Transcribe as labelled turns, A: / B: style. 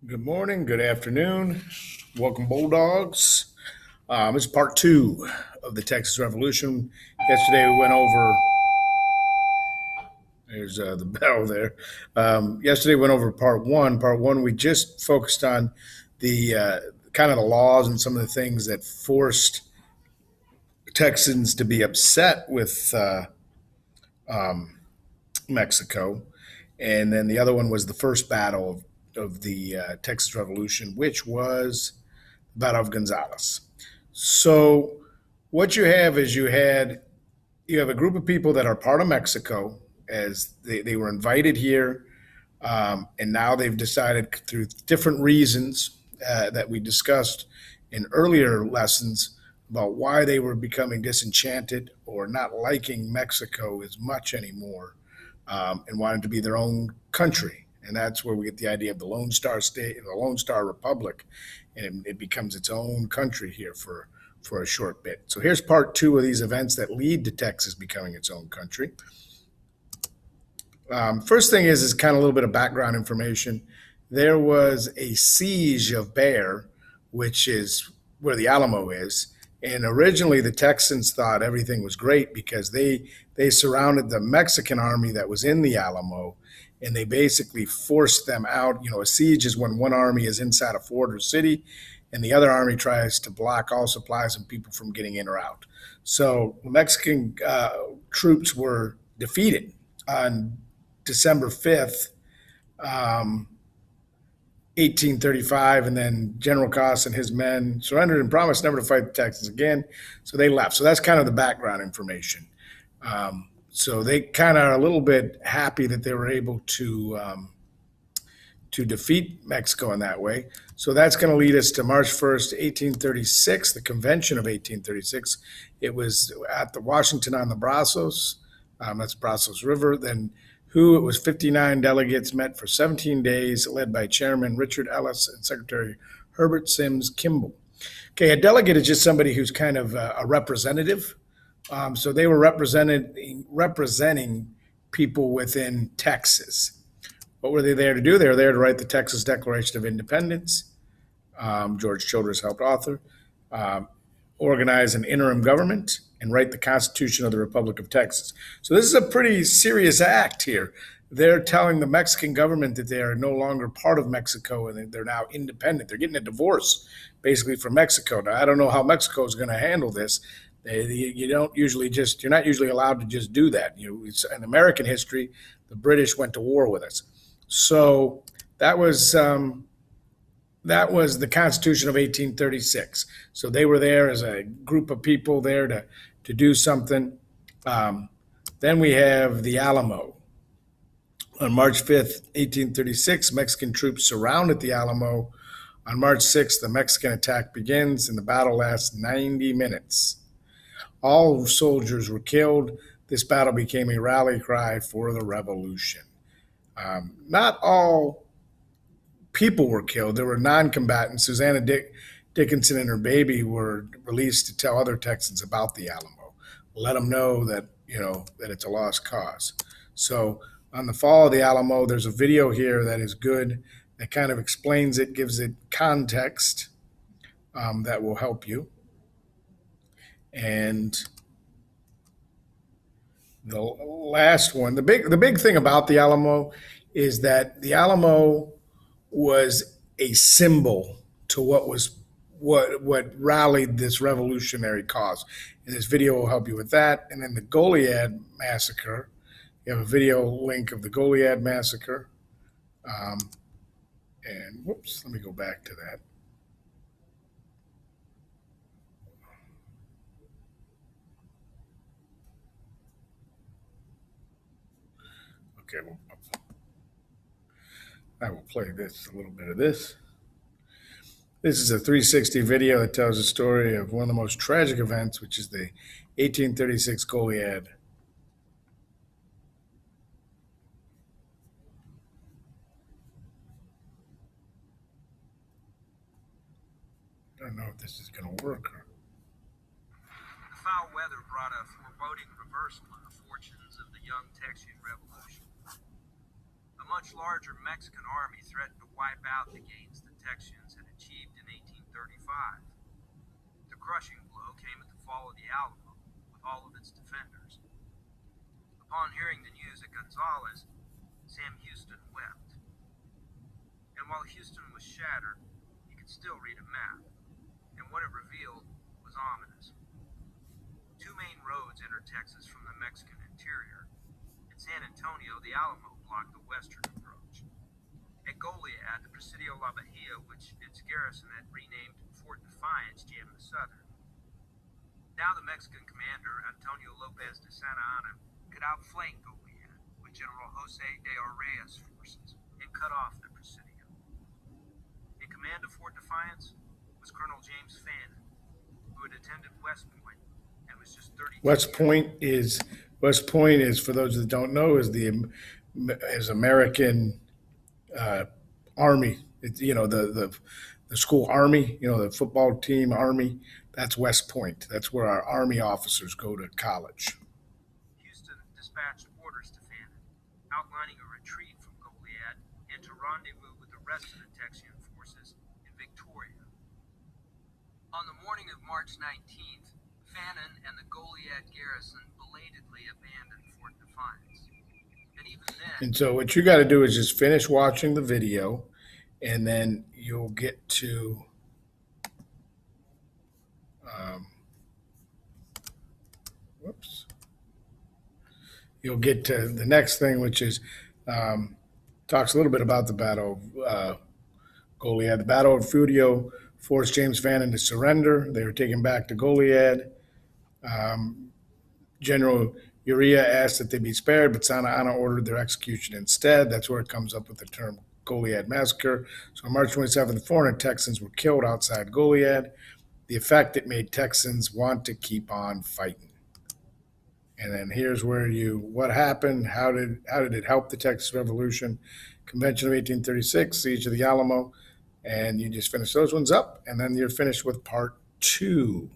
A: Good morning, good afternoon. Welcome, Bulldogs. This is part two of the Texas Revolution. Yesterday we went over, there's the bell there. Yesterday we went over part one. Part one, we just focused on the kind of the laws and some of the things that forced Texans to be upset with Mexico. And then the other one was the first battle of the Texas Revolution, which was the Battle of Gonzales. So what you have is you have a group of people that are part of Mexico as they were invited here, and now they've decided through different reasons that we discussed in earlier lessons about why they were becoming disenchanted or not liking Mexico as much anymore, and wanted to be their own country. And that's where we get the idea of the Lone Star State, the Lone Star Republic, and it becomes its own country here for a short bit. So here's part two of these events that lead to Texas becoming its own country. First thing is kind of a little bit of background information. There was a siege of Bear, which is where the Alamo is. And originally, the Texans thought everything was great because they surrounded the Mexican army that was in the Alamo, and they basically forced them out. You know, a siege is when one army is inside a fort or city, and the other army tries to block all supplies and people from getting in or out. So the Mexican troops were defeated on December 5th, 1835, and then General Coss and his men surrendered and promised never to fight the Texans again. So they left. So that's kind of the background information. So they kind of are a little bit happy that they were able to defeat Mexico in that way. So that's going to lead us to March 1st, 1836, the Convention of 1836. It was at the Washington on the Brazos. That's Brazos River. Then it was 59 delegates met for 17 days, led by Chairman Richard Ellis and Secretary Herbert Sims Kimball. Okay, a delegate is just somebody who's kind of a representative. So they were representing people within Texas. What were they there to do? They were there to write the Texas Declaration of Independence. George Childress helped author, organize an interim government, and write the Constitution of the Republic of Texas. So this is a pretty serious act here. They're telling the Mexican government that they are no longer part of Mexico and they're now independent. They're getting a divorce, basically, from Mexico. Now, I don't know how Mexico is going to handle this. You're not usually allowed to just do that. In American history, the British went to war with us. So that was the Constitution of 1836. So they were there as a group of people there to do something. Then we have the Alamo. On March 5th, 1836, Mexican troops surrounded the Alamo. On March 6th, the Mexican attack begins, and the battle lasts 90 minutes. All soldiers were killed. This battle became a rally cry for the revolution. Not all people were killed. There were non-combatants. Susanna Dickinson and her baby were released to tell other Texans about the Alamo, let them know that that it's a lost cause. So on the fall of the Alamo, there's a video here that is good, that kind of explains it, gives it context that will help you. And the last one, the big thing about the Alamo is that the Alamo was a symbol to what rallied this revolutionary cause. And this video will help you with that. And then the Goliad Massacre. You have a video link of the Goliad Massacre. And whoops, let me go back to that. Okay, well, I will play a little bit of this. This is a 360 video that tells the story of one of the most tragic events, which is the 1836 Goliad. I don't know if this is going to work.
B: The foul weather brought a foreboding reversal in the fortunes of the young Texian Revolution. A much larger Mexican army threatened to wipe out the gains the Texians had achieved in 1835. The crushing blow came at the fall of the Alamo, with all of its defenders. Upon hearing the news at Gonzales, Sam Houston wept. And while Houston was shattered, he could still read a map, and what it revealed was ominous. Two main roads entered Texas from the Mexican interior. In San Antonio, the Alamo blocked the western approach. At Goliad, the Presidio La Bahia, which its garrison had renamed Fort Defiance, jammed the southern. Now the Mexican commander, Antonio Lopez de Santa Anna, could outflank Goliad with General Jose de Arrea's forces and cut off the Presidio. In command of Fort Defiance was Colonel James Fannin, who had attended West Point and was just 32
A: West Point is, for those that don't know, is American Army. It's, the school Army, the football team Army. That's West Point. That's where our Army officers go to college.
B: Houston dispatched orders to Fannin, outlining a retreat from Goliad and to rendezvous with the rest of the Texian forces in Victoria. On the morning of March 19th, Fannin and the Goliad garrison belatedly abandoned Fort Defiance. And even then,
A: And so what you got to do is just finish watching the video, and then you'll get to you'll get to the next thing, which is talks a little bit about the Battle of Goliad. The Battle of Fudio forced James Fannin to surrender. They were taken back to Goliad. General Urrea asked that they be spared, but Santa Anna ordered their execution instead. That's where it comes up with the term Goliad Massacre. So on March 27th, 400 Texans were killed outside Goliad. The effect it made Texans want to keep on fighting. And then here's where what happened, how did it help the Texas Revolution, Convention of 1836, Siege of the Alamo, and you just finish those ones up, and then you're finished with part 2.